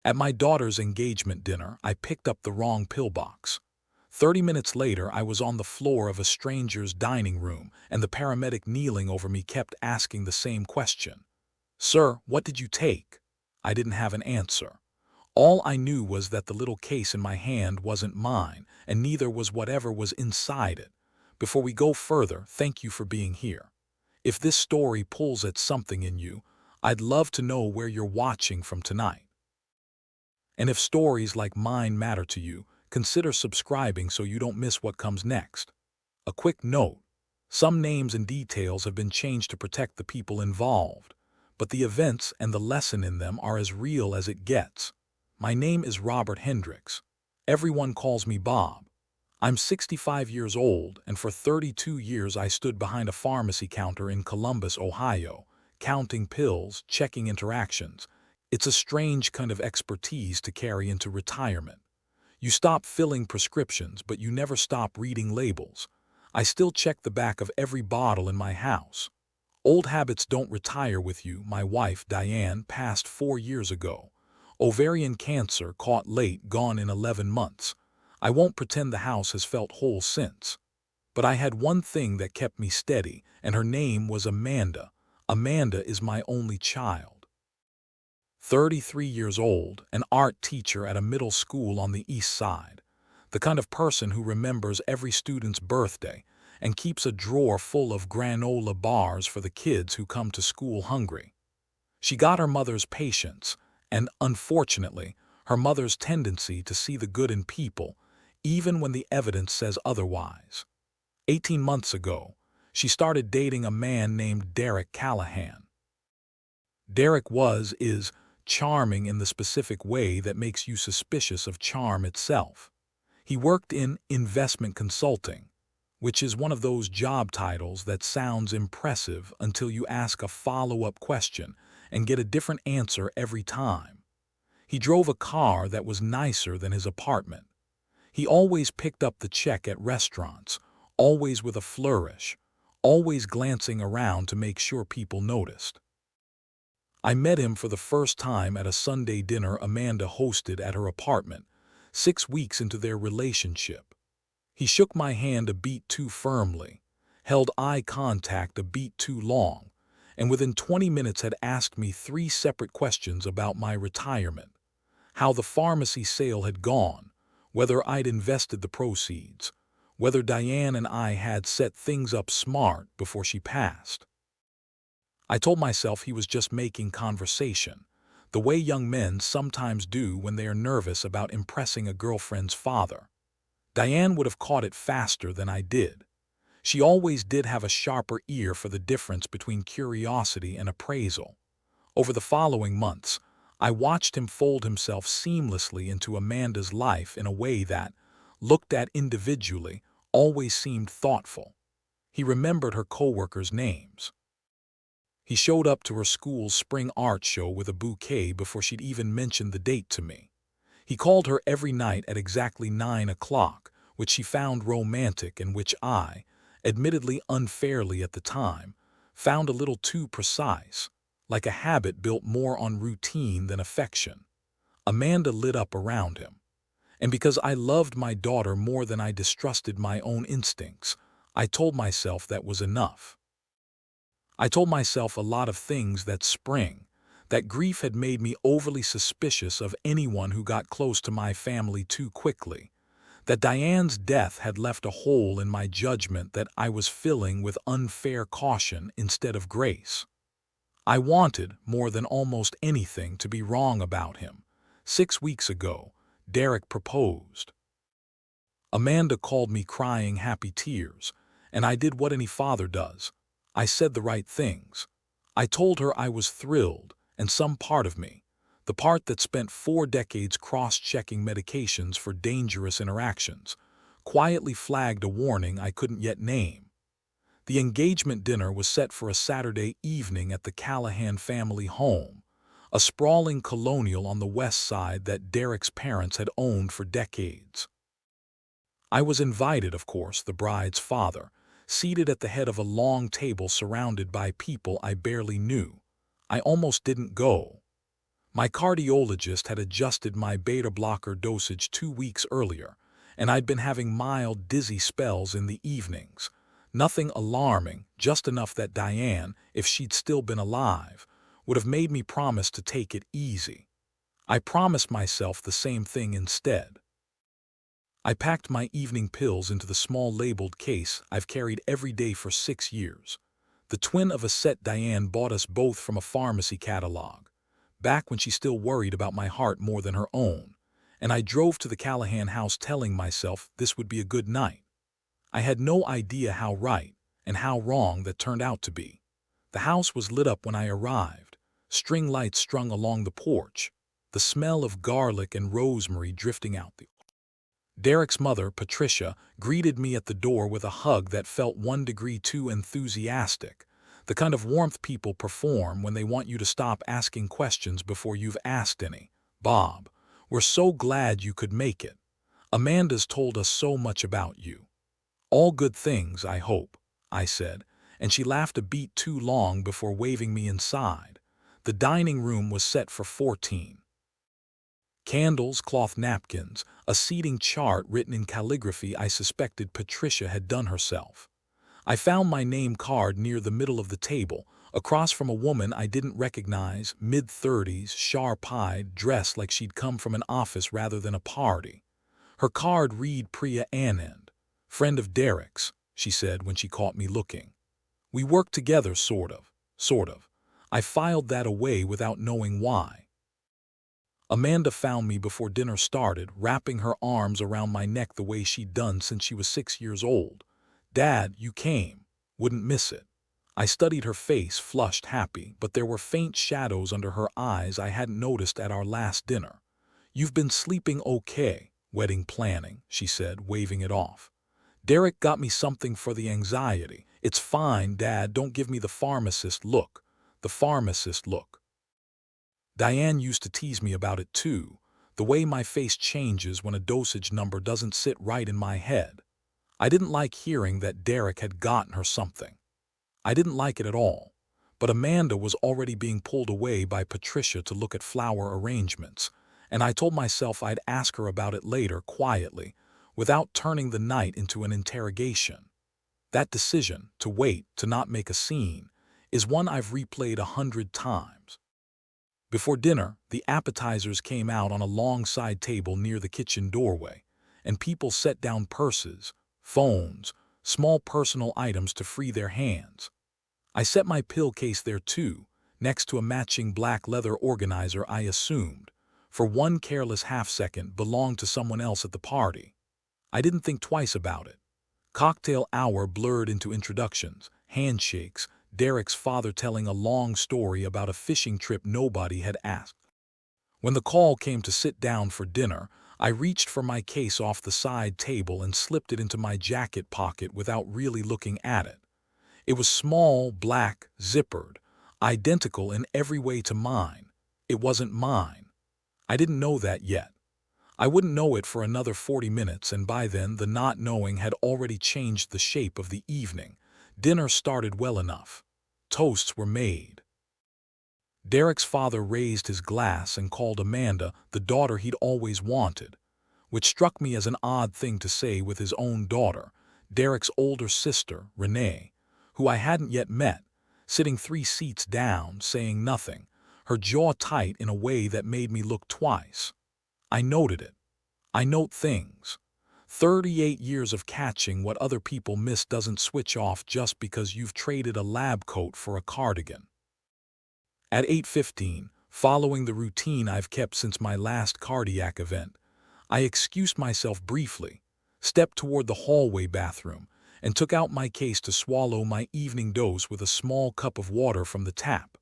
At my daughter's engagement dinner, I picked up the wrong pillbox. 30 minutes later, I was on the floor of a stranger's dining room, and the paramedic kneeling over me kept asking the same question. "Sir, what did you take?" I didn't have an answer. All I knew was that the little case in my hand wasn't mine, and neither was whatever was inside it. Before we go further, thank you for being here. If this story pulls at something in you, I'd love to know where you're watching from tonight. And if stories like mine matter to you, consider subscribing so you don't miss what comes next. A quick note: some names and details have been changed to protect the people involved, but the events and the lesson in them are as real as it gets. My name is Robert Hendricks. Everyone calls me Bob. I'm 65 years old, and for 32 years I stood behind a pharmacy counter in Columbus, Ohio, counting pills, checking interactions. It's a strange kind of expertise to carry into retirement. You stop filling prescriptions, but you never stop reading labels. I still check the back of every bottle in my house. Old habits don't retire with you. My wife, Diane, passed 4 years ago. Ovarian cancer, caught late, gone in 11 months. I won't pretend the house has felt whole since. But I had one thing that kept me steady, and her name was Amanda. Amanda is my only child. 33 years old, an art teacher at a middle school on the east side. The kind of person who remembers every student's birthday and keeps a drawer full of granola bars for the kids who come to school hungry. She got her mother's patience, and unfortunately, her mother's tendency to see the good in people, even when the evidence says otherwise. 18 months ago, she started dating a man named Derek Callahan. Derek is charming in the specific way that makes you suspicious of charm itself. He worked in investment consulting, which is one of those job titles that sounds impressive until you ask a follow-up question and get a different answer every time. He drove a car that was nicer than his apartment. He always picked up the check at restaurants, always with a flourish, always glancing around to make sure people noticed. I met him for the first time at a Sunday dinner Amanda hosted at her apartment, 6 weeks into their relationship. He shook my hand a beat too firmly, held eye contact a beat too long, and within 20 minutes had asked me 3 separate questions about my retirement: how the pharmacy sale had gone, whether I'd invested the proceeds, whether Diane and I had set things up smart before she passed. I told myself he was just making conversation, the way young men sometimes do when they are nervous about impressing a girlfriend's father. Diane would have caught it faster than I did. She always did have a sharper ear for the difference between curiosity and appraisal. Over the following months, I watched him fold himself seamlessly into Amanda's life in a way that, looked at individually, always seemed thoughtful. He remembered her coworkers' names. He showed up to her school's spring art show with a bouquet before she'd even mentioned the date to me. He called her every night at exactly 9 o'clock, which she found romantic and which I, admittedly unfairly at the time, found a little too precise, like a habit built more on routine than affection. Amanda lit up around him. And because I loved my daughter more than I distrusted my own instincts, I told myself that was enough. I told myself a lot of things that spring, that grief had made me overly suspicious of anyone who got close to my family too quickly, that Diane's death had left a hole in my judgment that I was filling with unfair caution instead of grace. I wanted, more than almost anything, to be wrong about him. 6 weeks ago, Derek proposed. Amanda called me crying happy tears, and I did what any father does. I said the right things. I told her I was thrilled, and some part of me, the part that spent 4 decades cross-checking medications for dangerous interactions, quietly flagged a warning I couldn't yet name. The engagement dinner was set for a Saturday evening at the Callahan family home, a sprawling colonial on the west side that Derek's parents had owned for decades. I was invited, of course, the bride's father, seated at the head of a long table surrounded by people I barely knew. I almost didn't go. My cardiologist had adjusted my beta blocker dosage 2 weeks earlier, and I'd been having mild dizzy spells in the evenings. Nothing alarming, just enough that Diane, if she'd still been alive, would have made me promise to take it easy. I promised myself the same thing instead. I packed my evening pills into the small labeled case I've carried every day for 6 years. The twin of a set Diane bought us both from a pharmacy catalog, back when she still worried about my heart more than her own, and I drove to the Callahan house telling myself this would be a good night. I had no idea how right and how wrong that turned out to be. The house was lit up when I arrived, string lights strung along the porch, the smell of garlic and rosemary drifting out the. Derek's mother, Patricia, greeted me at the door with a hug that felt 1 degree too enthusiastic, the kind of warmth people perform when they want you to stop asking questions before you've asked any. "Bob, we're so glad you could make it. Amanda's told us so much about you." "All good things, I hope," I said, and she laughed a beat too long before waving me inside. The dining room was set for 14. Candles, cloth napkins, a seating chart written in calligraphy I suspected Patricia had done herself. I found my name card near the middle of the table, across from a woman I didn't recognize, mid-30s, sharp-eyed, dressed like she'd come from an office rather than a party. Her card read Priya Anand, "Friend of Derek's," she said when she caught me looking. "We work together, sort of. I filed that away without knowing why. Amanda found me before dinner started, wrapping her arms around my neck the way she'd done since she was 6 years old. "Dad, you came. Wouldn't miss it." I studied her face, flushed, happy, but there were faint shadows under her eyes I hadn't noticed at our last dinner. "You've been sleeping okay, wedding planning," she said, waving it off. "Derek got me something for the anxiety. It's fine, Dad, don't give me the pharmacist look." The pharmacist look. Diane used to tease me about it too, the way my face changes when a dosage number doesn't sit right in my head. I didn't like hearing that Derek had gotten her something. I didn't like it at all. But Amanda was already being pulled away by Patricia to look at flower arrangements, and I told myself I'd ask her about it later quietly, without turning the night into an interrogation. That decision, to wait, to not make a scene, is one I've replayed 100 times. Before dinner, the appetizers came out on a long side table near the kitchen doorway, and people set down purses, phones, small personal items to free their hands. I set my pill case there too, next to a matching black leather organizer I assumed, for one careless half-second, belonged to someone else at the party. I didn't think twice about it. Cocktail hour blurred into introductions, handshakes, Derek's father telling a long story about a fishing trip nobody had asked. When the call came to sit down for dinner, I reached for my case off the side table and slipped it into my jacket pocket without really looking at it. It was small, black, zippered, identical in every way to mine. It wasn't mine. I didn't know that yet. I wouldn't know it for another 40 minutes, and by then the not knowing had already changed the shape of the evening. Dinner started well enough. Toasts were made. Derek's father raised his glass and called Amanda the daughter he'd always wanted, which struck me as an odd thing to say with his own daughter, Derek's older sister, Renee, who I hadn't yet met, sitting 3 seats down, saying nothing, her jaw tight in a way that made me look twice. I noted it. I note things. 38 years of catching what other people miss doesn't switch off just because you've traded a lab coat for a cardigan. At 8:15, following the routine I've kept since my last cardiac event, I excused myself briefly, stepped toward the hallway bathroom, and took out my case to swallow my evening dose with a small cup of water from the tap.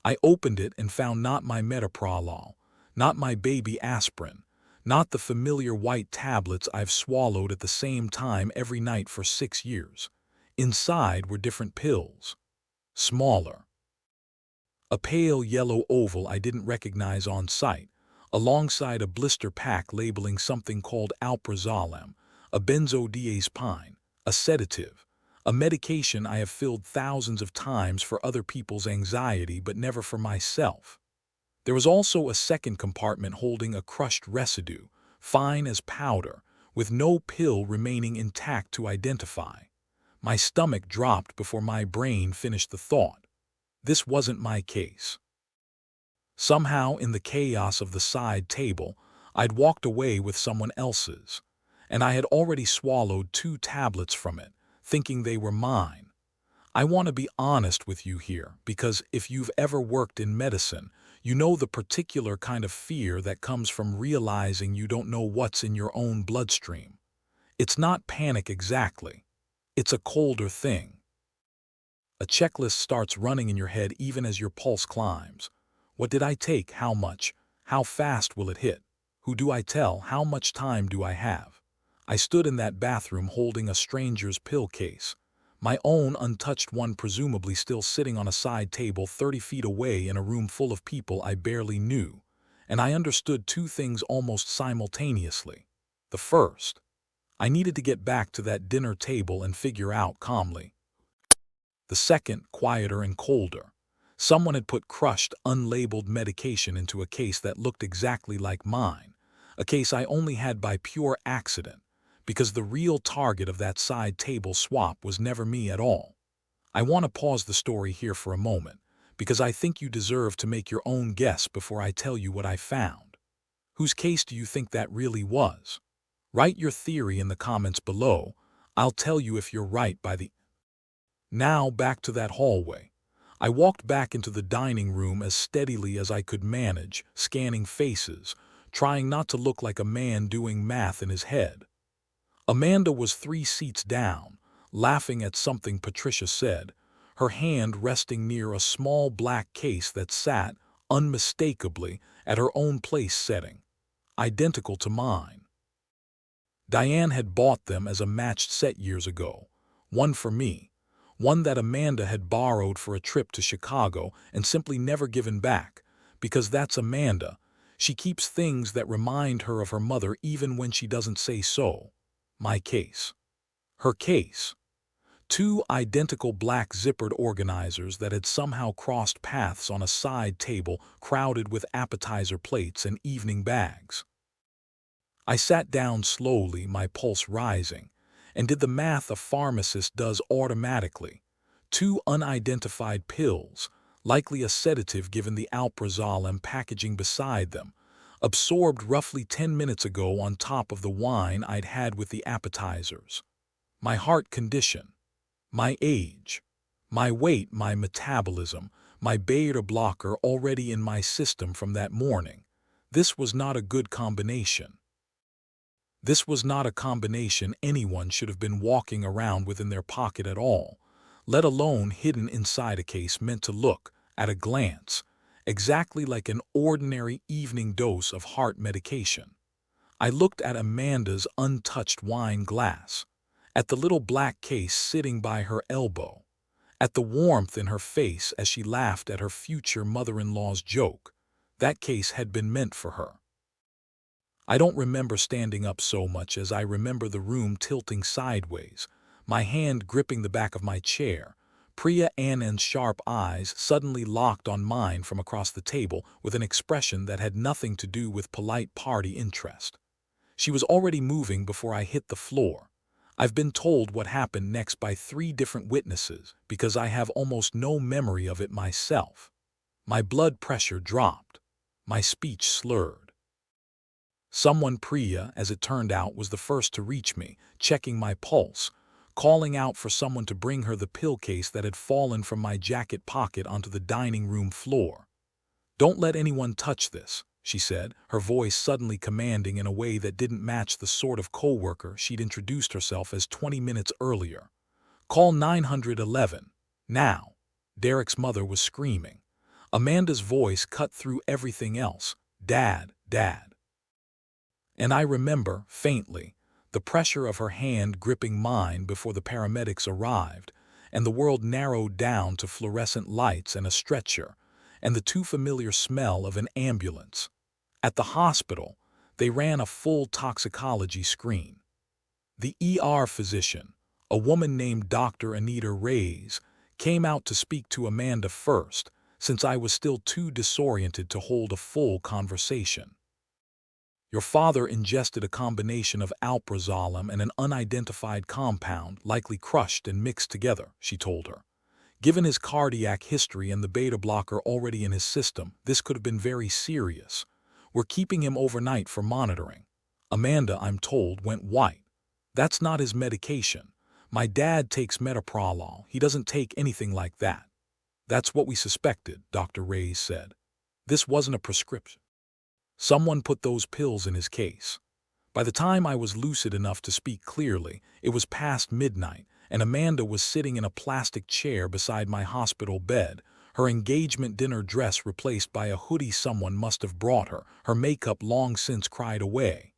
I opened it and found not my metoprolol, not my baby aspirin, not the familiar white tablets I've swallowed at the same time every night for 6 years. Inside were different pills. Smaller. A pale yellow oval I didn't recognize on sight, alongside a blister pack labeling something called alprazolam, a benzodiazepine, a sedative, a medication I have filled thousands of times for other people's anxiety but never for myself. There was also a second compartment holding a crushed residue, fine as powder, with no pill remaining intact to identify. My stomach dropped before my brain finished the thought. This wasn't my case. Somehow, in the chaos of the side table, I'd walked away with someone else's, and I had already swallowed 2 tablets from it, thinking they were mine. I want to be honest with you here, because if you've ever worked in medicine, you know the particular kind of fear that comes from realizing you don't know what's in your own bloodstream. It's not panic exactly. It's a colder thing. A checklist starts running in your head even as your pulse climbs. What did I take? How much? How fast will it hit? Who do I tell? How much time do I have? I stood in that bathroom holding a stranger's pill case, my own untouched one presumably still sitting on a side table 30 feet away in a room full of people I barely knew, and I understood 2 things almost simultaneously. The first, I needed to get back to that dinner table and figure out calmly. The second, quieter and colder. Someone had put crushed, unlabeled medication into a case that looked exactly like mine, a case I only had by pure accident, because the real target of that side table swap was never me at all. I want to pause the story here for a moment, because I think you deserve to make your own guess before I tell you what I found. Whose case do you think that really was? Write your theory in the comments below. I'll tell you if you're right by the... Now back to that hallway. I walked back into the dining room as steadily as I could manage, scanning faces, trying not to look like a man doing math in his head. Amanda was 3 seats down, laughing at something Patricia said, her hand resting near a small black case that sat, unmistakably, at her own place setting, identical to mine. Diane had bought them as a matched set years ago, one for me, one that Amanda had borrowed for a trip to Chicago and simply never given back, because that's Amanda. She keeps things that remind her of her mother even when she doesn't say so. My case. Her case. 2 identical black zippered organizers that had somehow crossed paths on a side table crowded with appetizer plates and evening bags. I sat down slowly, my pulse rising, and did the math a pharmacist does automatically. 2 unidentified pills, likely a sedative given the alprazolam and packaging beside them, absorbed roughly 10 minutes ago on top of the wine I'd had with the appetizers. My heart condition, my age, my weight, my metabolism, my beta blocker already in my system from that morning. This was not a good combination. This was not a combination anyone should have been walking around with in their pocket at all, let alone hidden inside a case meant to look, at a glance, exactly like an ordinary evening dose of heart medication. I looked at Amanda's untouched wine glass, at the little black case sitting by her elbow, at the warmth in her face as she laughed at her future mother-in-law's joke. That case had been meant for her. I don't remember standing up so much as I remember the room tilting sideways, my hand gripping the back of my chair. Priya Annan's sharp eyes suddenly locked on mine from across the table with an expression that had nothing to do with polite party interest. She was already moving before I hit the floor. I've been told what happened next by 3 different witnesses because I have almost no memory of it myself. My blood pressure dropped. My speech slurred. Someone, Priya, as it turned out, was the first to reach me, checking my pulse, calling out for someone to bring her the pill case that had fallen from my jacket pocket onto the dining room floor. "Don't let anyone touch this," she said, her voice suddenly commanding in a way that didn't match the sort of coworker she'd introduced herself as 20 minutes earlier. "Call 911. Now." Derek's mother was screaming. Amanda's voice cut through everything else. "Dad, Dad." And I remember, faintly, the pressure of her hand gripping mine before the paramedics arrived, and the world narrowed down to fluorescent lights and a stretcher, and the too familiar smell of an ambulance. At the hospital, they ran a full toxicology screen. The ER physician, a woman named Dr. Anita Reyes, came out to speak to Amanda first, since I was still too disoriented to hold a full conversation. Your father ingested a combination of alprazolam and an unidentified compound, likely crushed and mixed together, she told her. Given his cardiac history and the beta blocker already in his system, this could have been very serious. We're keeping him overnight for monitoring. Amanda, I'm told, went white. That's not his medication. My dad takes metoprolol. He doesn't take anything like that. That's what we suspected, Dr. Reyes said. This wasn't a prescription. Someone put those pills in his case. By the time I was lucid enough to speak clearly, it was past midnight, and Amanda was sitting in a plastic chair beside my hospital bed, her engagement dinner dress replaced by a hoodie someone must have brought her, her makeup long since cried away.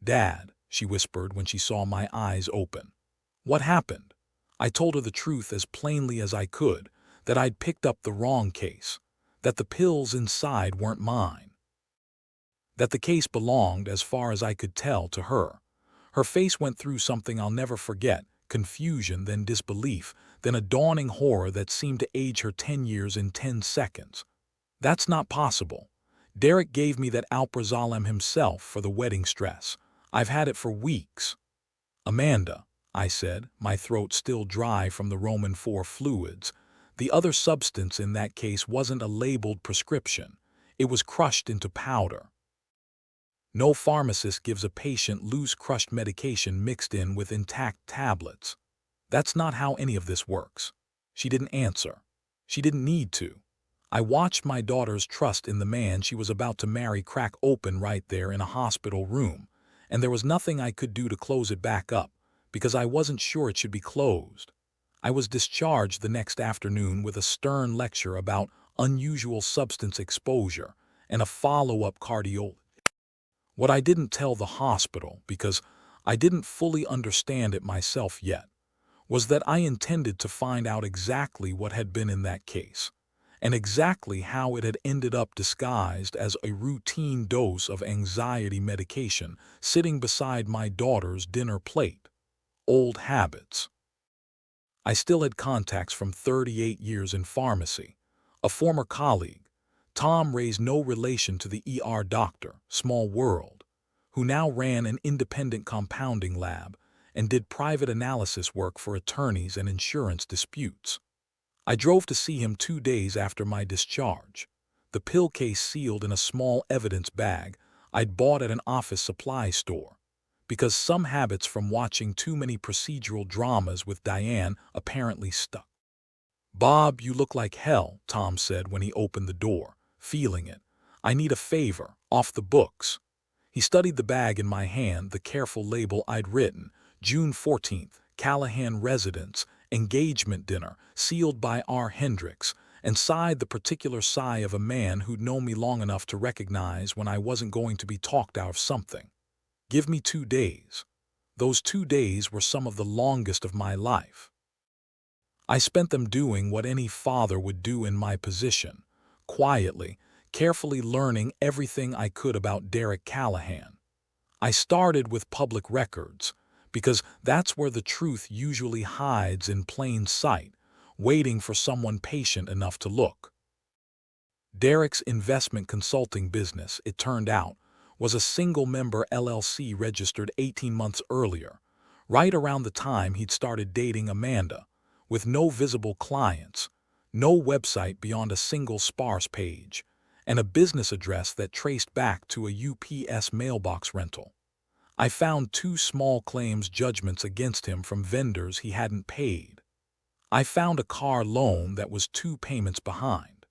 "Dad," she whispered when she saw my eyes open. "What happened?" I told her the truth as plainly as I could, that I'd picked up the wrong case, that the pills inside weren't mine, that the case belonged, as far as I could tell, to her. Her face went through something I'll never forget, confusion, then disbelief, then a dawning horror that seemed to age her 10 years in 10 seconds. "That's not possible. Derek gave me that alprazolam himself for the wedding stress. I've had it for weeks." "Amanda," I said, my throat still dry from the Roman IV fluids, "the other substance in that case wasn't a labeled prescription. It was crushed into powder. No pharmacist gives a patient loose crushed medication mixed in with intact tablets. That's not how any of this works." She didn't answer. She didn't need to. I watched my daughter's trust in the man she was about to marry crack open right there in a hospital room, and there was nothing I could do to close it back up, because I wasn't sure it should be closed. I was discharged the next afternoon with a stern lecture about unusual substance exposure and a follow-up cardiology. What I didn't tell the hospital, because I didn't fully understand it myself yet, was that I intended to find out exactly what had been in that case, and exactly how it had ended up disguised as a routine dose of anxiety medication sitting beside my daughter's dinner plate. Old habits. I still had contacts from 38 years in pharmacy. A former colleague, Tom Ray's no relation to the ER doctor, small world, who now ran an independent compounding lab and did private analysis work for attorneys and insurance disputes. I drove to see him 2 days after my discharge, the pill case sealed in a small evidence bag I'd bought at an office supply store, because some habits from watching too many procedural dramas with Diane apparently stuck. "Bob, you look like hell," Tom said when he opened the door, feeling it. "I need a favor, off the books." He studied the bag in my hand, the careful label I'd written, June 14th, Callahan residence, engagement dinner, sealed by R. Hendricks, and sighed the particular sigh of a man who'd known me long enough to recognize when I wasn't going to be talked out of something. Give me 2 days. Those 2 days were some of the longest of my life. I spent them doing what any father would do in my position, quietly, carefully learning everything I could about Derek Callahan. I started with public records, because that's where the truth usually hides in plain sight, waiting for someone patient enough to look. Derek's investment consulting business, it turned out, was a single-member LLC registered 18 months earlier, right around the time he'd started dating Amanda, with no visible clients, no website beyond a single sparse page, and a business address that traced back to a UPS mailbox rental. I found 2 small claims judgments against him from vendors he hadn't paid. I found a car loan that was 2 payments behind.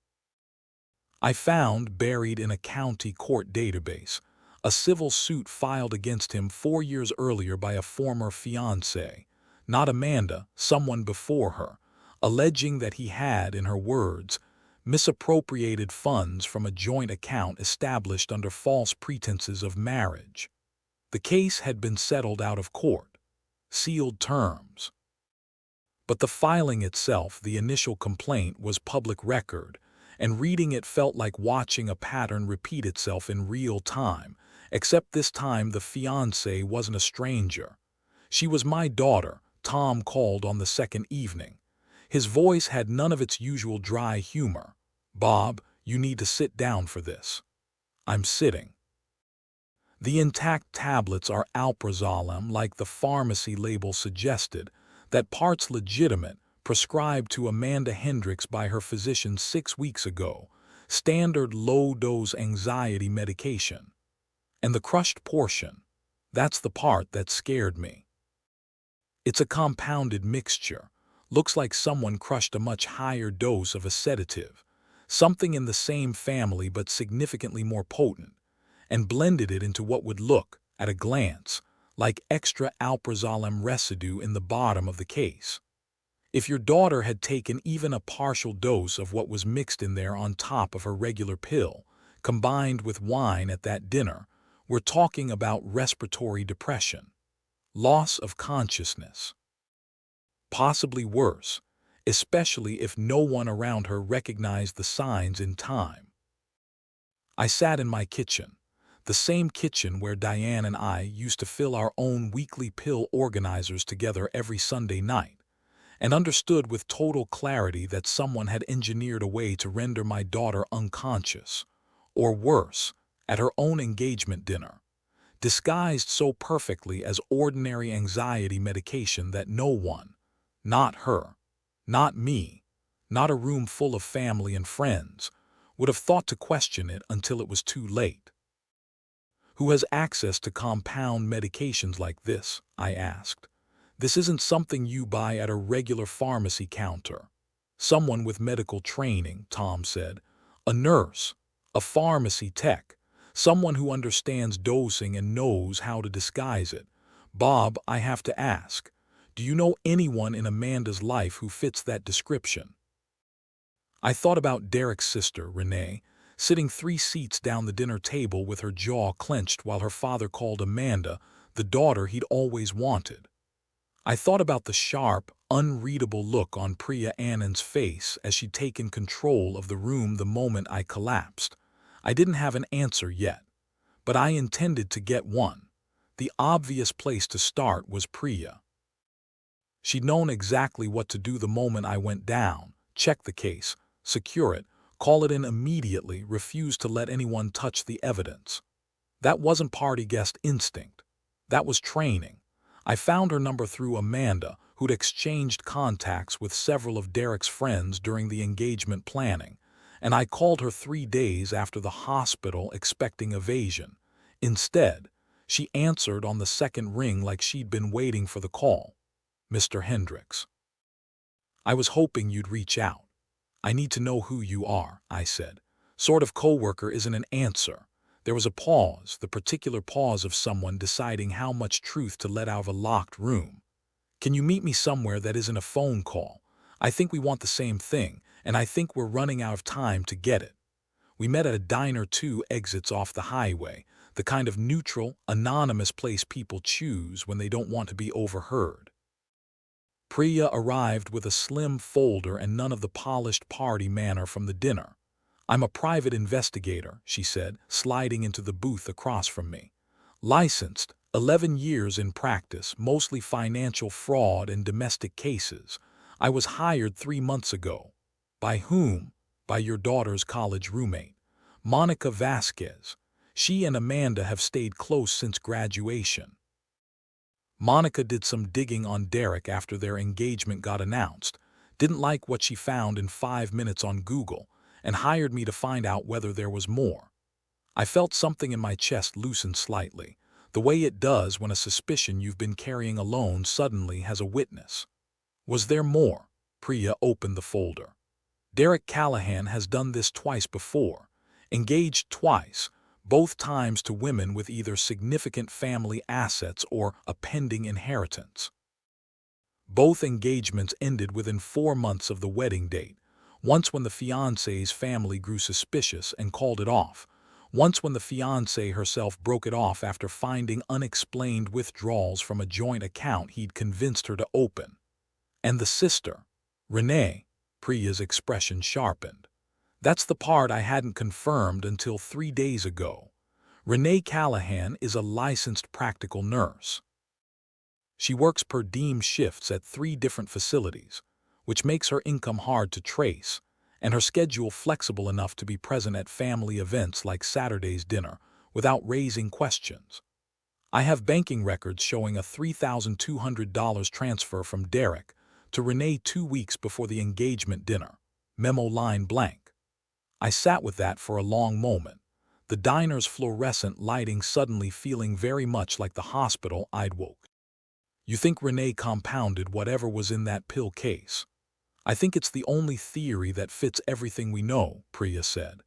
I found, buried in a county court database, a civil suit filed against him 4 years earlier by a former fiancé, not Amanda, someone before her, alleging that he had, in her words, misappropriated funds from a joint account established under false pretenses of marriage. The case had been settled out of court, sealed terms. But the filing itself, the initial complaint, was public record, and reading it felt like watching a pattern repeat itself in real time, except this time the fiancé wasn't a stranger. She was my daughter. Tom called on the second evening. His voice had none of its usual dry humor. Bob, you need to sit down for this. I'm sitting. The intact tablets are alprazolam, like the pharmacy label suggested, that part's legitimate, prescribed to Amanda Hendricks by her physician 6 weeks ago, standard low-dose anxiety medication. And the crushed portion, that's the part that scared me. It's a compounded mixture. Looks like someone crushed a much higher dose of a sedative, something in the same family but significantly more potent, and blended it into what would look, at a glance, like extra alprazolam residue in the bottom of the case. If your daughter had taken even a partial dose of what was mixed in there on top of her regular pill, combined with wine at that dinner, we're talking about respiratory depression, loss of consciousness. Possibly worse, especially if no one around her recognized the signs in time. I sat in my kitchen, the same kitchen where Diane and I used to fill our own weekly pill organizers together every Sunday night, and understood with total clarity that someone had engineered a way to render my daughter unconscious, or worse, at her own engagement dinner, disguised so perfectly as ordinary anxiety medication that no one, not her, not me, not a room full of family and friends, would have thought to question it until it was too late. Who has access to compound medications like this? I asked. This isn't something you buy at a regular pharmacy counter. Someone with medical training, Tom said. A nurse, a pharmacy tech, someone who understands dosing and knows how to disguise it. Bob, I have to ask, do you know anyone in Amanda's life who fits that description? I thought about Derek's sister, Renee, sitting 3 seats down the dinner table with her jaw clenched while her father called Amanda the daughter he'd always wanted. I thought about the sharp, unreadable look on Priya Anand's face as she'd taken control of the room the moment I collapsed. I didn't have an answer yet, but I intended to get one. The obvious place to start was Priya. She'd known exactly what to do the moment I went down: check the case, secure it, call it in immediately, refuse to let anyone touch the evidence. That wasn't party guest instinct. That was training. I found her number through Amanda, who'd exchanged contacts with several of Derek's friends during the engagement planning, and I called her 3 days after the hospital expecting evasion. Instead, she answered on the second ring like she'd been waiting for the call. Mr. Hendricks. I was hoping you'd reach out. I need to know who you are, I said. Sort of coworker isn't an answer. There was a pause, the particular pause of someone deciding how much truth to let out of a locked room. Can you meet me somewhere that isn't a phone call? I think we want the same thing, and I think we're running out of time to get it. We met at a diner 2 exits off the highway, the kind of neutral, anonymous place people choose when they don't want to be overheard. Priya arrived with a slim folder and none of the polished party manner from the dinner. I'm a private investigator, she said, sliding into the booth across from me. Licensed, 11 years in practice, mostly financial fraud and domestic cases. I was hired 3 months ago. By whom? By your daughter's college roommate, Monica Vasquez. She and Amanda have stayed close since graduation. Monica did some digging on Derek after their engagement got announced, didn't like what she found in 5 minutes on Google, and hired me to find out whether there was more. I felt something in my chest loosen slightly, the way it does when a suspicion you've been carrying alone suddenly has a witness. Was there more? Priya opened the folder. Derek Callahan has done this twice before, engaged twice, both times to women with either significant family assets or a pending inheritance. Both engagements ended within 4 months of the wedding date, once when the fiancé's family grew suspicious and called it off, once when the fiancé herself broke it off after finding unexplained withdrawals from a joint account he'd convinced her to open. And the sister, Renee, Priya's expression sharpened. That's the part I hadn't confirmed until 3 days ago. Renee Callahan is a licensed practical nurse. She works per diem shifts at 3 different facilities, which makes her income hard to trace, and her schedule flexible enough to be present at family events like Saturday's dinner without raising questions. I have banking records showing a $3,200 transfer from Derek to Renee 2 weeks before the engagement dinner. Memo line blank. I sat with that for a long moment, the diner's fluorescent lighting suddenly feeling very much like the hospital I'd woke. You think Renee compounded whatever was in that pill case? I think it's the only theory that fits everything we know, Priya said.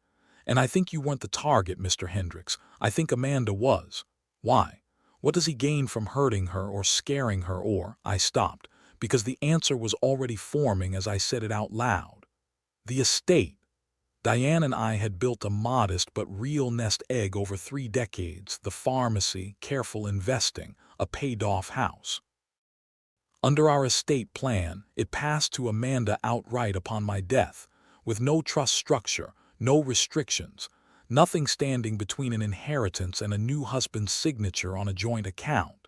And I think you weren't the target, Mr. Hendricks. I think Amanda was. Why? What does he gain from hurting her or scaring her or? I stopped, because the answer was already forming as I said it out loud. The estate. Diane and I had built a modest but real nest egg over 3 decades, the pharmacy, careful investing, a paid-off house. Under our estate plan, it passed to Amanda outright upon my death, with no trust structure, no restrictions, nothing standing between an inheritance and a new husband's signature on a joint account.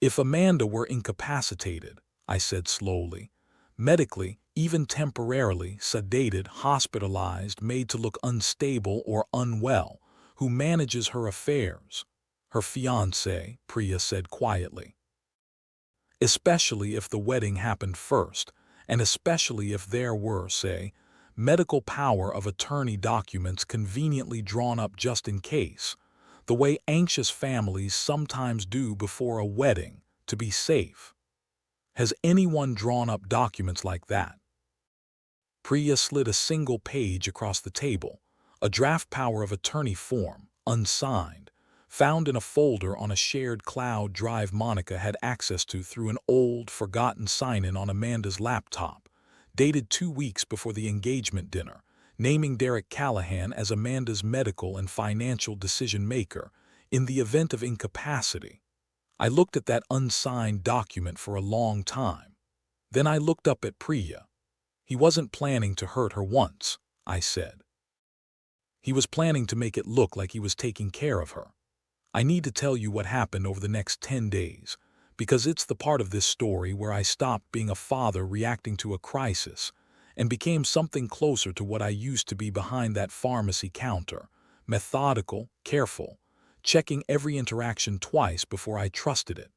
If Amanda were incapacitated, I said slowly, medically, even temporarily, sedated, hospitalized, made to look unstable or unwell, who manages her affairs? Her fiancé, Priya said quietly. Especially if the wedding happened first, and especially if there were, say, medical power of attorney documents conveniently drawn up just in case, the way anxious families sometimes do before a wedding, to be safe. Has anyone drawn up documents like that? Priya slid a single page across the table, a draft power of attorney form, unsigned, found in a folder on a shared cloud drive Monica had access to through an old, forgotten sign-in on Amanda's laptop, dated 2 weeks before the engagement dinner, naming Derek Callahan as Amanda's medical and financial decision-maker in the event of incapacity. I looked at that unsigned document for a long time. Then I looked up at Priya. He wasn't planning to hurt her once, I said. He was planning to make it look like he was taking care of her. I need to tell you what happened over the next 10 days, because it's the part of this story where I stopped being a father reacting to a crisis and became something closer to what I used to be behind that pharmacy counter, methodical, careful, checking every interaction twice before I trusted it.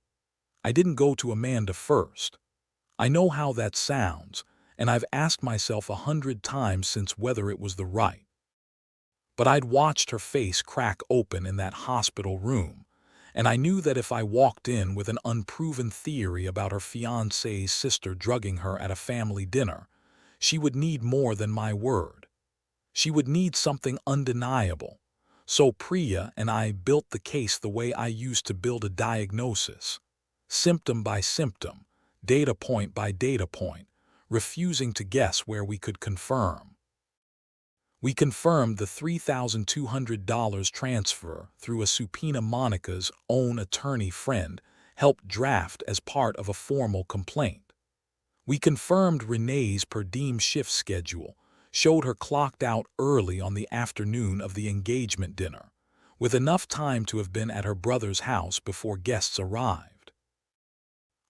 I didn't go to Amanda first. I know how that sounds, and I've asked myself 100 times since whether it was the right. But I'd watched her face crack open in that hospital room, and I knew that if I walked in with an unproven theory about her fiancé's sister drugging her at a family dinner, she would need more than my word. She would need something undeniable. So Priya and I built the case the way I used to build a diagnosis, symptom by symptom, data point by data point, refusing to guess where we could confirm. We confirmed the $3,200 transfer through a subpoena Monica's own attorney friend helped draft as part of a formal complaint. We confirmed Renee's per diem shift schedule, showed her clocked out early on the afternoon of the engagement dinner, with enough time to have been at her brother's house before guests arrived.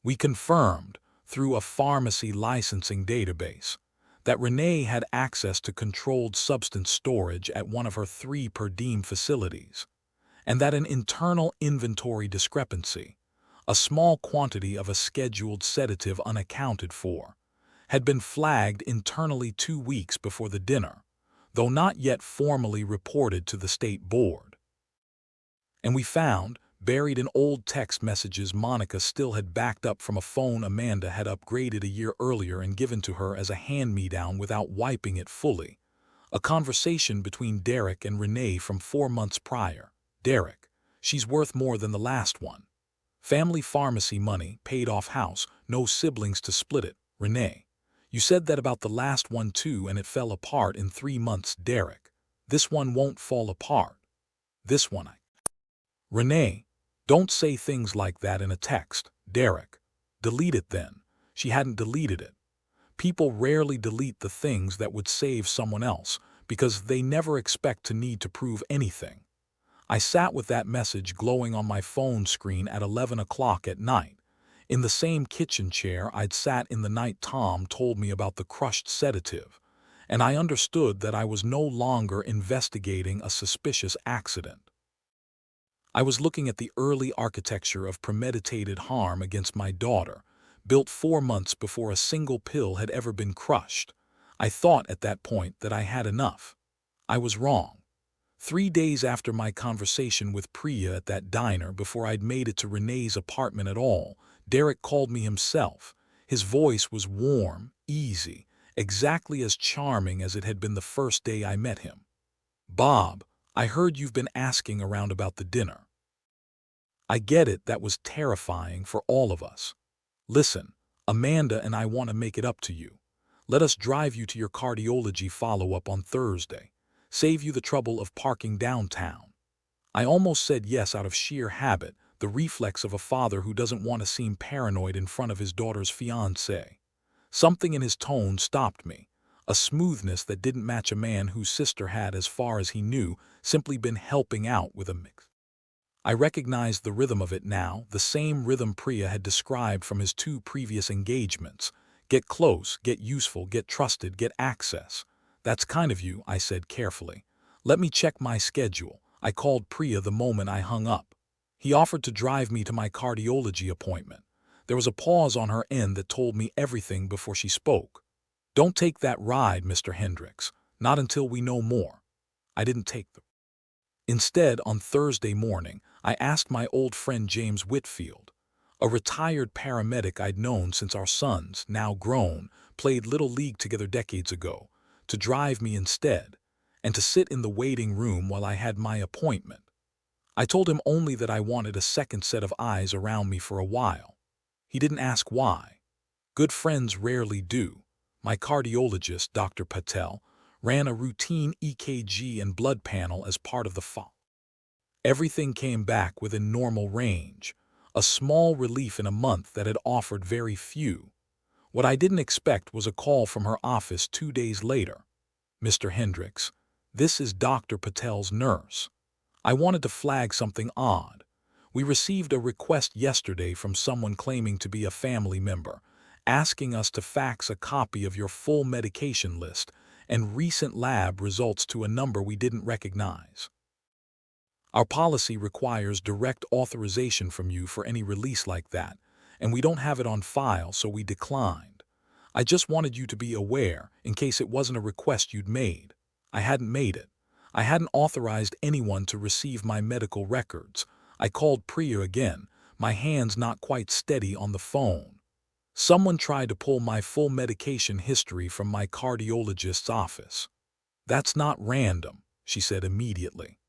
We confirmed, through a pharmacy licensing database, that Renee had access to controlled substance storage at one of her 3 per diem facilities, and that an internal inventory discrepancy, a small quantity of a scheduled sedative unaccounted for, had been flagged internally 2 weeks before the dinner, though not yet formally reported to the state board. And we found, buried in old text messages Monica still had backed up from a phone Amanda had upgraded a year earlier and given to her as a hand-me-down without wiping it fully, a conversation between Derek and Renee from 4 months prior. Derek, she's worth more than the last one. Family pharmacy money, paid-off house, no siblings to split it. Renee, you said that about the last one too and it fell apart in 3 months. Derek, this one won't fall apart. This one Renee, don't say things like that in a text. Derek, delete it then. She hadn't deleted it. People rarely delete the things that would save someone else because they never expect to need to prove anything. I sat with that message glowing on my phone screen at 11 o'clock at night, in the same kitchen chair I'd sat in the night Tom told me about the crushed sedative, and I understood that I was no longer investigating a suspicious accident. I was looking at the early architecture of premeditated harm against my daughter, built 4 months before a single pill had ever been crushed. I thought at that point that I had enough. I was wrong. 3 days after my conversation with Priya at that diner, before I'd made it to Renee's apartment at all, Derek called me himself. His voice was warm, easy, exactly as charming as it had been the first day I met him. "Bob, I heard you've been asking around about the dinner. I get it, that was terrifying for all of us. Listen, Amanda and I want to make it up to you. Let us drive you to your cardiology follow-up on Thursday. Save you the trouble of parking downtown." I almost said yes out of sheer habit, the reflex of a father who doesn't want to seem paranoid in front of his daughter's fiancé. Something in his tone stopped me, a smoothness that didn't match a man whose sister had, as far as he knew, simply been helping out with a mix. I recognized the rhythm of it now, the same rhythm Priya had described from his 2 previous engagements. Get close, get useful, get trusted, get access. "That's kind of you," I said carefully. "Let me check my schedule." I called Priya the moment I hung up. He offered to drive me to my cardiology appointment. There was a pause on her end that told me everything before she spoke. "Don't take that ride, Mr. Hendricks. Not until we know more." I didn't take the Instead, on Thursday morning, I asked my old friend James Whitfield, a retired paramedic I'd known since our sons, now grown, played Little League together decades ago, to drive me instead, and to sit in the waiting room while I had my appointment. I told him only that I wanted a second set of eyes around me for a while. He didn't ask why. Good friends rarely do. My cardiologist, Dr. Patel, ran a routine EKG and blood panel as part of the follow. Everything came back within normal range, a small relief in a month that had offered very few. What I didn't expect was a call from her office 2 days later. "Mr. Hendricks, this is Dr. Patel's nurse. I wanted to flag something odd. We received a request yesterday from someone claiming to be a family member, asking us to fax a copy of your full medication list and recent lab results to a number we didn't recognize. Our policy requires direct authorization from you for any release like that, and we don't have it on file, so we declined. I just wanted you to be aware, in case it wasn't a request you'd made. I hadn't made it. I hadn't authorized anyone to receive my medical records." I called Priya again, my hands not quite steady on the phone. "Someone tried to pull my full medication history from my cardiologist's office." "That's not random," she said immediately.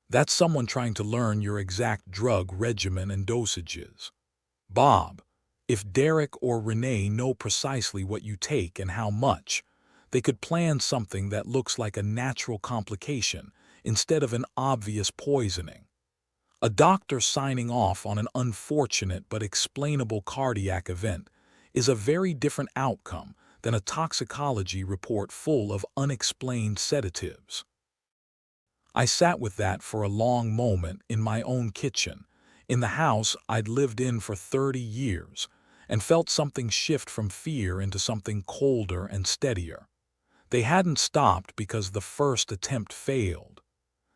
"That's someone trying to learn your exact drug regimen and dosages. Bob, if Derek or Renee know precisely what you take and how much, they could plan something that looks like a natural complication instead of an obvious poisoning. A doctor signing off on an unfortunate but explainable cardiac event is a very different outcome than a toxicology report full of unexplained sedatives." I sat with that for a long moment in my own kitchen, in the house I'd lived in for 30 years, and felt something shift from fear into something colder and steadier. They hadn't stopped because the first attempt failed.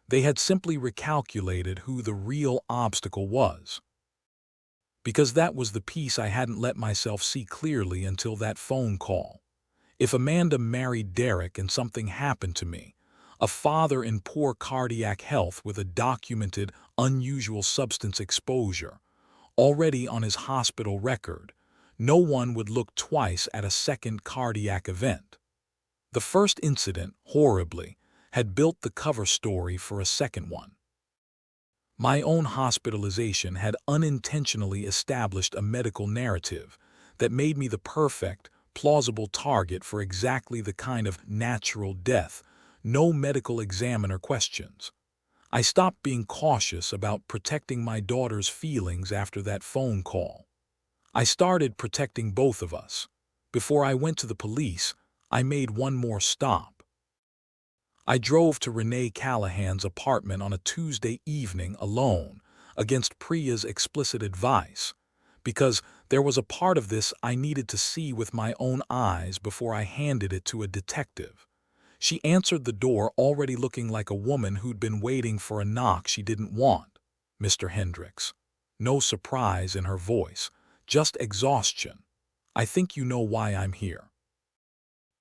They had simply recalculated who the real obstacle was. Because that was the piece I hadn't let myself see clearly until that phone call. If Amanda married Derek and something happened to me, a father in poor cardiac health with a documented, unusual substance exposure, already on his hospital record, no one would look twice at a second cardiac event. The first incident, horribly, had built the cover story for a second one. My own hospitalization had unintentionally established a medical narrative that made me the perfect, plausible target for exactly the kind of natural death no medical examiner questions. I stopped being cautious about protecting my daughter's feelings after that phone call. I started protecting both of us. Before I went to the police, I made one more stop. I drove to Renee Callahan's apartment on a Tuesday evening alone, against Priya's explicit advice, because there was a part of this I needed to see with my own eyes before I handed it to a detective. She answered the door already looking like a woman who'd been waiting for a knock she didn't want. Mr. Hendricks. No surprise in her voice, just exhaustion. I think you know why I'm here.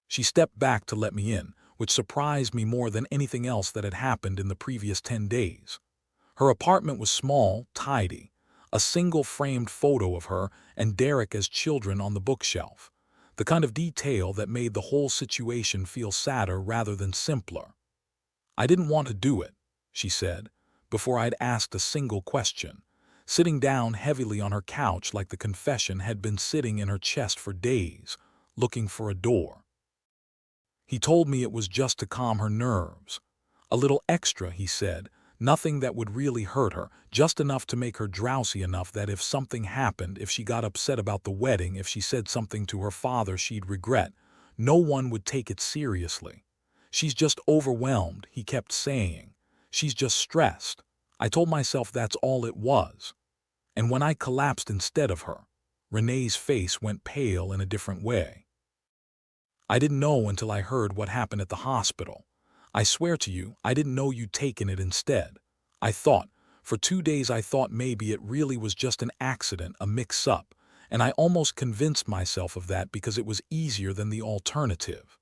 She stepped back to let me in, which surprised me more than anything else that had happened in the previous 10 days. Her apartment was small, tidy, a single framed photo of her and Derek as children on the bookshelf, the kind of detail that made the whole situation feel sadder rather than simpler. I didn't want to do it, she said, before I'd asked a single question, sitting down heavily on her couch like the confession had been sitting in her chest for days, looking for a door. He told me it was just to calm her nerves. A little extra, he said, nothing that would really hurt her, just enough to make her drowsy enough that if something happened, if she got upset about the wedding, if she said something to her father she'd regret, no one would take it seriously. She's just overwhelmed, he kept saying. She's just stressed. I told myself that's all it was. And when I collapsed instead of her, Renee's face went pale in a different way. I didn't know until I heard what happened at the hospital. I swear to you, I didn't know you'd taken it instead. For 2 days I thought maybe it really was just an accident, a mix-up, and I almost convinced myself of that because it was easier than the alternative.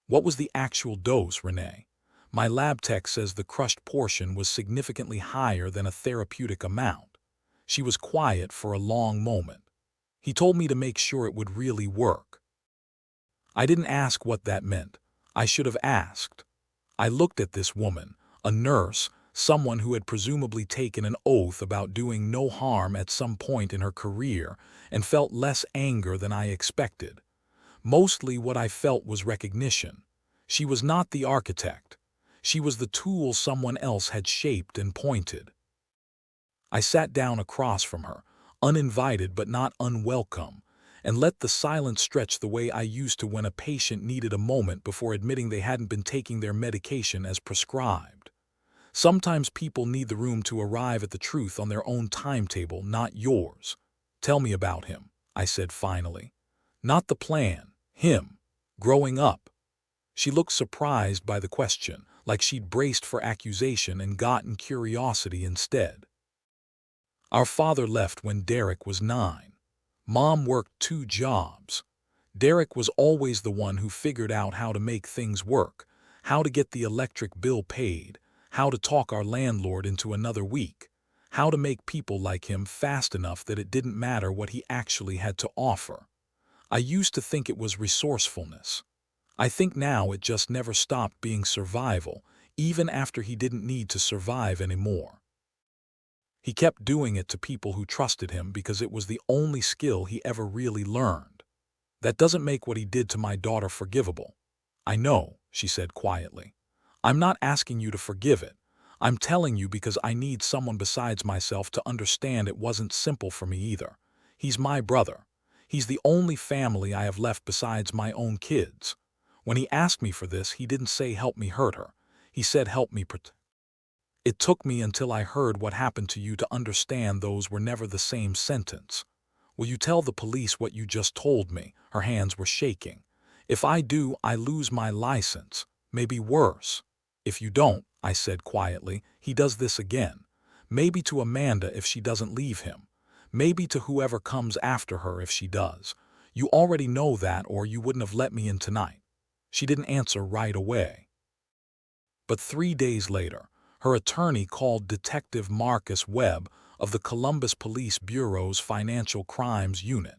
What was the actual dose, Renee? My lab tech says the crushed portion was significantly higher than a therapeutic amount. She was quiet for a long moment. He told me to make sure it would really work. I didn't ask what that meant. I should have asked. I looked at this woman, a nurse, someone who had presumably taken an oath about doing no harm at some point in her career, and felt less anger than I expected. Mostly what I felt was recognition. She was not the architect. She was the tool someone else had shaped and pointed. I sat down across from her, uninvited but not unwelcome, and let the silence stretch the way I used to when a patient needed a moment before admitting they hadn't been taking their medication as prescribed. Sometimes people need the room to arrive at the truth on their own timetable, not yours. Tell me about him, I said finally. Not the plan, him, growing up. She looked surprised by the question, like she'd braced for accusation and gotten curiosity instead. Our father left when Derek was 9. Mom worked 2 jobs. Derek was always the one who figured out how to make things work, how to get the electric bill paid, how to talk our landlord into another week, how to make people like him fast enough that it didn't matter what he actually had to offer. I used to think it was resourcefulness. I think now it just never stopped being survival, even after he didn't need to survive anymore. He kept doing it to people who trusted him because it was the only skill he ever really learned. That doesn't make what he did to my daughter forgivable. I know, she said quietly. I'm not asking you to forgive it. I'm telling you because I need someone besides myself to understand it wasn't simple for me either. He's my brother. He's the only family I have left besides my own kids. When he asked me for this, he didn't say help me hurt her. He said help me protect. It took me until I heard what happened to you to understand those were never the same sentence. Will you tell the police what you just told me? Her hands were shaking. If I do, I lose my license. Maybe worse. If you don't, I said quietly, he does this again. Maybe to Amanda if she doesn't leave him. Maybe to whoever comes after her if she does. You already know that or you wouldn't have let me in tonight. She didn't answer right away. But 3 days later, her attorney called Detective Marcus Webb of the Columbus Police Bureau's Financial Crimes Unit,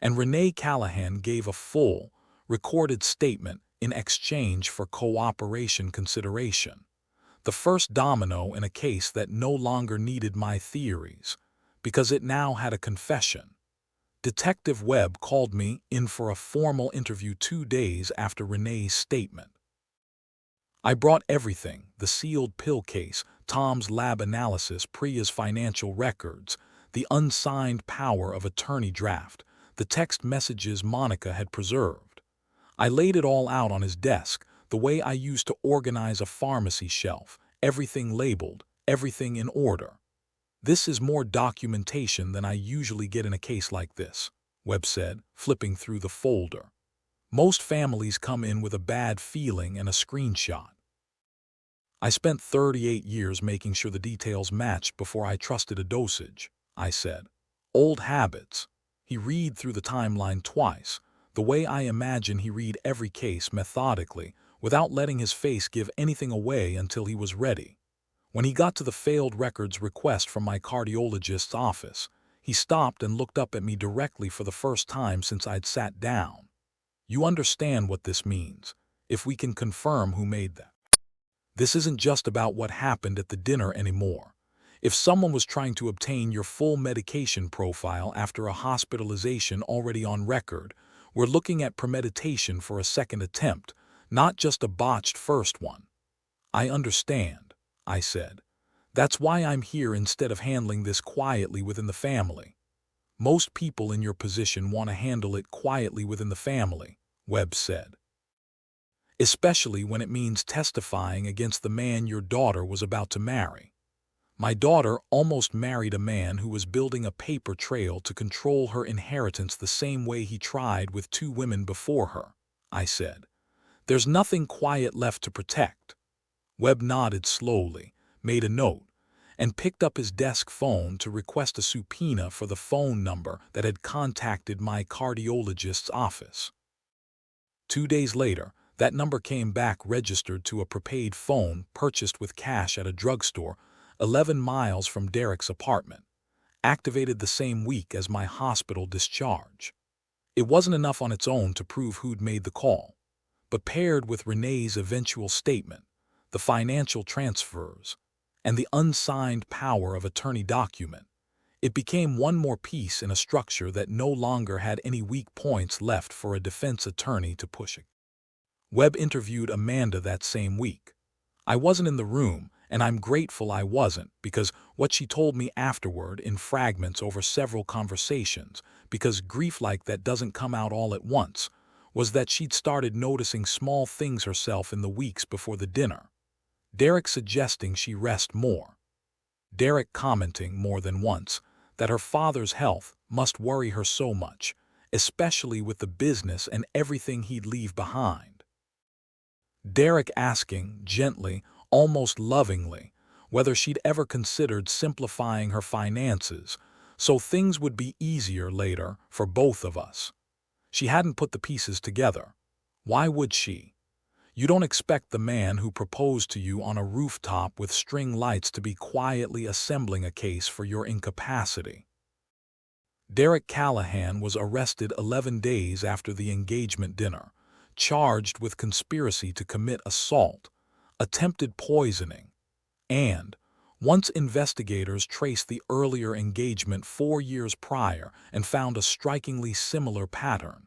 and Renee Callahan gave a full, recorded statement in exchange for cooperation consideration. The first domino in a case that no longer needed my theories, because it now had a confession. Detective Webb called me in for a formal interview 2 days after Renee's statement. I brought everything, the sealed pill case, Tom's lab analysis, Priya's financial records, the unsigned power of attorney draft, the text messages Monica had preserved. I laid it all out on his desk, the way I used to organize a pharmacy shelf, everything labeled, everything in order. This is more documentation than I usually get in a case like this, Webb said, flipping through the folder. Most families come in with a bad feeling and a screenshot. I spent 38 years making sure the details matched before I trusted a dosage, I said. Old habits. He read through the timeline twice, the way I imagine he read every case methodically, without letting his face give anything away until he was ready. When he got to the failed records request from my cardiologist's office, he stopped and looked up at me directly for the first time since I'd sat down. You understand what this means, if we can confirm who made that. This isn't just about what happened at the dinner anymore. If someone was trying to obtain your full medication profile after a hospitalization already on record, we're looking at premeditation for a second attempt, not just a botched first one. I understand, I said. That's why I'm here instead of handling this quietly within the family. Most people in your position want to handle it quietly within the family, Webb said. Especially when it means testifying against the man your daughter was about to marry. My daughter almost married a man who was building a paper trail to control her inheritance the same way he tried with 2 women before her, I said. There's nothing quiet left to protect. Webb nodded slowly, made a note, and picked up his desk phone to request a subpoena for the phone number that had contacted my cardiologist's office. 2 days later, that number came back registered to a prepaid phone purchased with cash at a drugstore 11 miles from Derek's apartment, activated the same week as my hospital discharge. It wasn't enough on its own to prove who'd made the call, but paired with Renee's eventual statement, the financial transfers, and the unsigned power of attorney document, it became one more piece in a structure that no longer had any weak points left for a defense attorney to push it. Webb interviewed Amanda that same week. I wasn't in the room, and I'm grateful I wasn't, because what she told me afterward in fragments over several conversations, because grief like that doesn't come out all at once, was that she'd started noticing small things herself in the weeks before the dinner. Derek suggesting she rest more. Derek commenting more than once that her father's health must worry her so much, especially with the business and everything he'd leave behind. Derek asking, gently, almost lovingly, whether she'd ever considered simplifying her finances so things would be easier later for both of us. She hadn't put the pieces together. Why would she? You don't expect the man who proposed to you on a rooftop with string lights to be quietly assembling a case for your incapacity. Derek Callahan was arrested 11 days after the engagement dinner, charged with conspiracy to commit assault, attempted poisoning, and, once investigators traced the earlier engagement 4 years prior and found a strikingly similar pattern,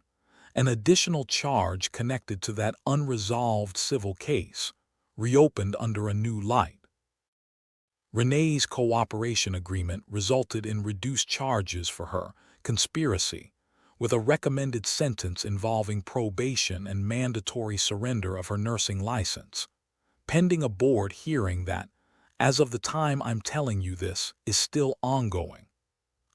an additional charge connected to that unresolved civil case, reopened under a new light. Renee's cooperation agreement resulted in reduced charges for her, conspiracy, with a recommended sentence involving probation and mandatory surrender of her nursing license, pending a board hearing that, as of the time I'm telling you this, is still ongoing.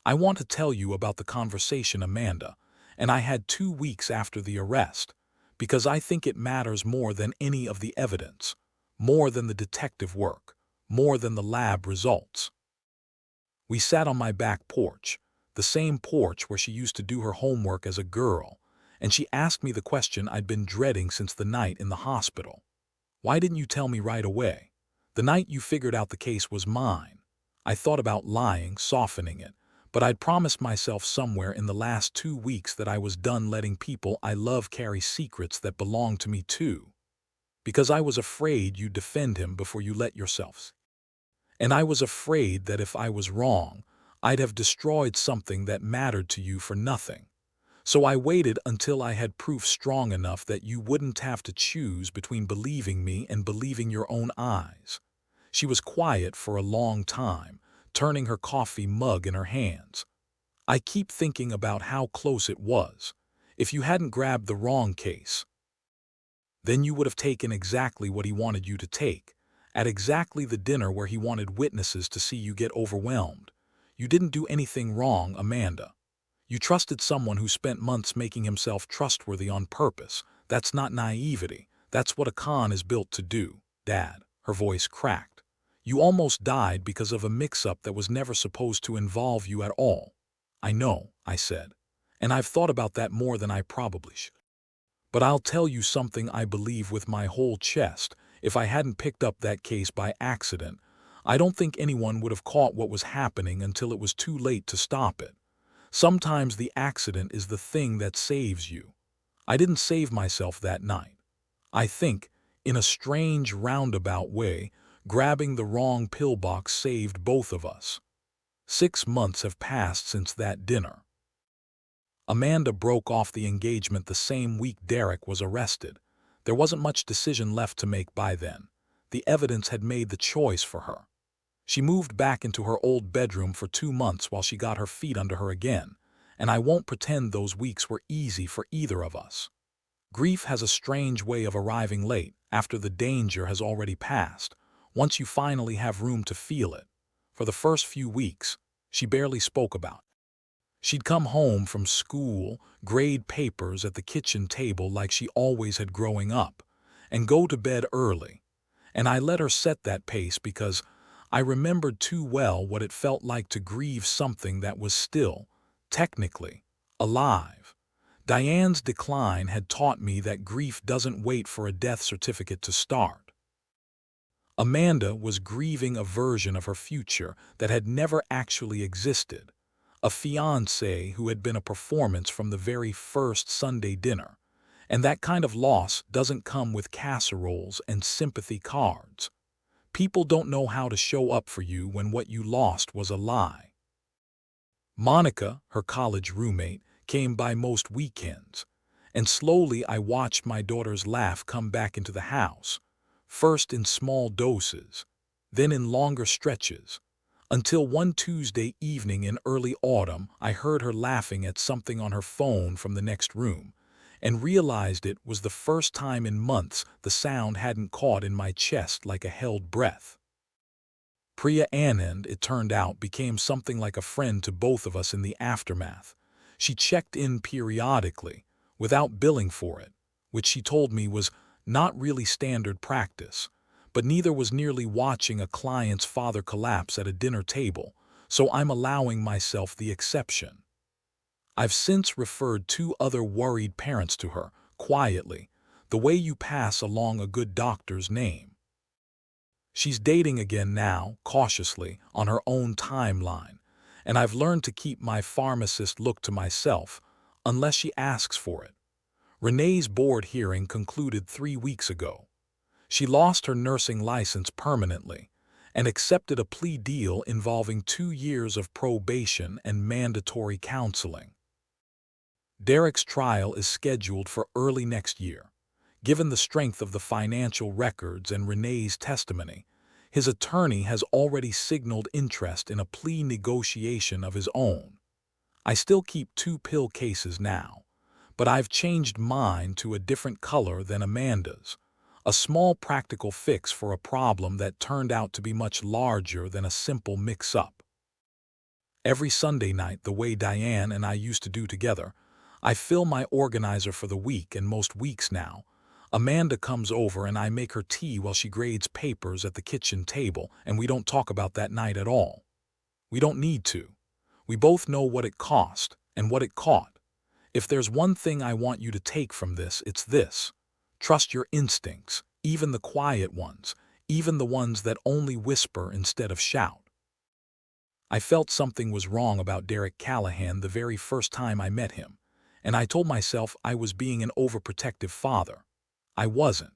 I want to tell you about the conversation, Amanda, and I had 2 weeks after the arrest, because I think it matters more than any of the evidence, more than the detective work, more than the lab results. We sat on my back porch, the same porch where she used to do her homework as a girl, and she asked me the question I'd been dreading since the night in the hospital. Why didn't you tell me right away? The night you figured out the case was mine. I thought about lying, softening it, but I'd promised myself somewhere in the last 2 weeks that I was done letting people I love carry secrets that belonged to me too. Because I was afraid you'd defend him before you let yourselves. And I was afraid that if I was wrong, I'd have destroyed something that mattered to you for nothing. So I waited until I had proof strong enough that you wouldn't have to choose between believing me and believing your own eyes. She was quiet for a long time, turning her coffee mug in her hands. I keep thinking about how close it was. If you hadn't grabbed the wrong case, then you would have taken exactly what he wanted you to take, at exactly the dinner where he wanted witnesses to see you get overwhelmed, You didn't do anything wrong, Amanda. You trusted someone who spent months making himself trustworthy on purpose. That's not naivety. That's what a con is built to do. Dad, her voice cracked. You almost died because of a mix-up that was never supposed to involve you at all. I know, I said, and I've thought about that more than I probably should. But I'll tell you something I believe with my whole chest. If I hadn't picked up that case by accident, I don't think anyone would have caught what was happening until it was too late to stop it. Sometimes the accident is the thing that saves you. I didn't save myself that night. I think, in a strange roundabout way, grabbing the wrong pillbox saved both of us. 6 months have passed since that dinner. Amanda broke off the engagement the same week Derek was arrested. There wasn't much decision left to make by then. The evidence had made the choice for her. She moved back into her old bedroom for 2 months while she got her feet under her again, and I won't pretend those weeks were easy for either of us. Grief has a strange way of arriving late, after the danger has already passed, once you finally have room to feel it. For the first few weeks, she barely spoke about it. She'd come home from school, grade papers at the kitchen table like she always had growing up, and go to bed early. And I let her set that pace because I remembered too well what it felt like to grieve something that was still, technically, alive. Diane's decline had taught me that grief doesn't wait for a death certificate to start. Amanda was grieving a version of her future that had never actually existed. A fiancé who had been a performance from the very first Sunday dinner. And that kind of loss doesn't come with casseroles and sympathy cards. People don't know how to show up for you when what you lost was a lie. Monica, her college roommate, came by most weekends, and slowly I watched my daughter's laugh come back into the house, first in small doses, then in longer stretches, until one Tuesday evening in early autumn I heard her laughing at something on her phone from the next room, and realized it was the first time in months the sound hadn't caught in my chest like a held breath. Priya Anand, it turned out, became something like a friend to both of us in the aftermath. She checked in periodically, without billing for it, which she told me was not really standard practice, but neither was nearly watching a client's father collapse at a dinner table, so I'm allowing myself the exception. I've since referred 2 other worried parents to her, quietly, the way you pass along a good doctor's name. She's dating again now, cautiously, on her own timeline, and I've learned to keep my pharmacist look to myself, unless she asks for it. Renee's board hearing concluded 3 weeks ago. She lost her nursing license permanently and accepted a plea deal involving 2 years of probation and mandatory counseling. Derek's trial is scheduled for early next year. Given the strength of the financial records and Renee's testimony, his attorney has already signaled interest in a plea negotiation of his own. I still keep 2 pill cases now, but I've changed mine to a different color than Amanda's, a small practical fix for a problem that turned out to be much larger than a simple mix-up. Every Sunday night, the way Diane and I used to do together, I fill my organizer for the week, and most weeks now, Amanda comes over and I make her tea while she grades papers at the kitchen table, and we don't talk about that night at all. We don't need to. We both know what it cost and what it caught. If there's one thing I want you to take from this, it's this. Trust your instincts, even the quiet ones, even the ones that only whisper instead of shout. I felt something was wrong about Derek Callahan the very first time I met him, and I told myself I was being an overprotective father. I wasn't.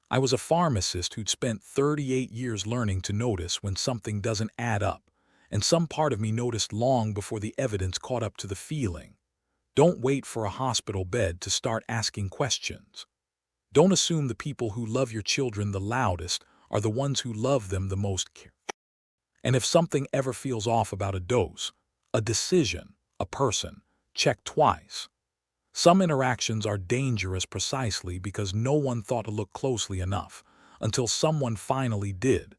I was a pharmacist who'd spent 38 years learning to notice when something doesn't add up, and some part of me noticed long before the evidence caught up to the feeling. Don't wait for a hospital bed to start asking questions. Don't assume the people who love your children the loudest are the ones who love them the most. And if something ever feels off about a dose, a decision, a person, check twice. Some interactions are dangerous precisely because no one thought to look closely enough, until someone finally did.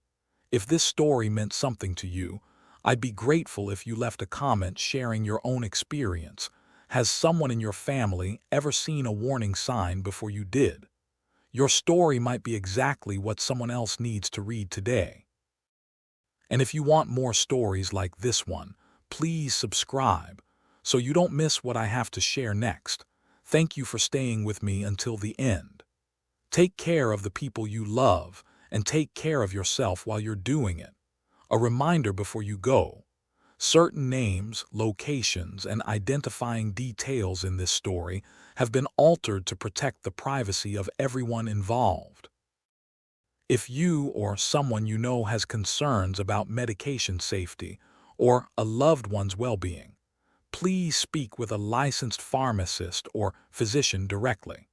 If this story meant something to you, I'd be grateful if you left a comment sharing your own experience. Has someone in your family ever seen a warning sign before you did? Your story might be exactly what someone else needs to read today. And if you want more stories like this one, please subscribe so you don't miss what I have to share next. Thank you for staying with me until the end. Take care of the people you love and take care of yourself while you're doing it. A reminder before you go: certain names, locations, and identifying details in this story have been altered to protect the privacy of everyone involved. If you or someone you know has concerns about medication safety or a loved one's well-being, please speak with a licensed pharmacist or physician directly.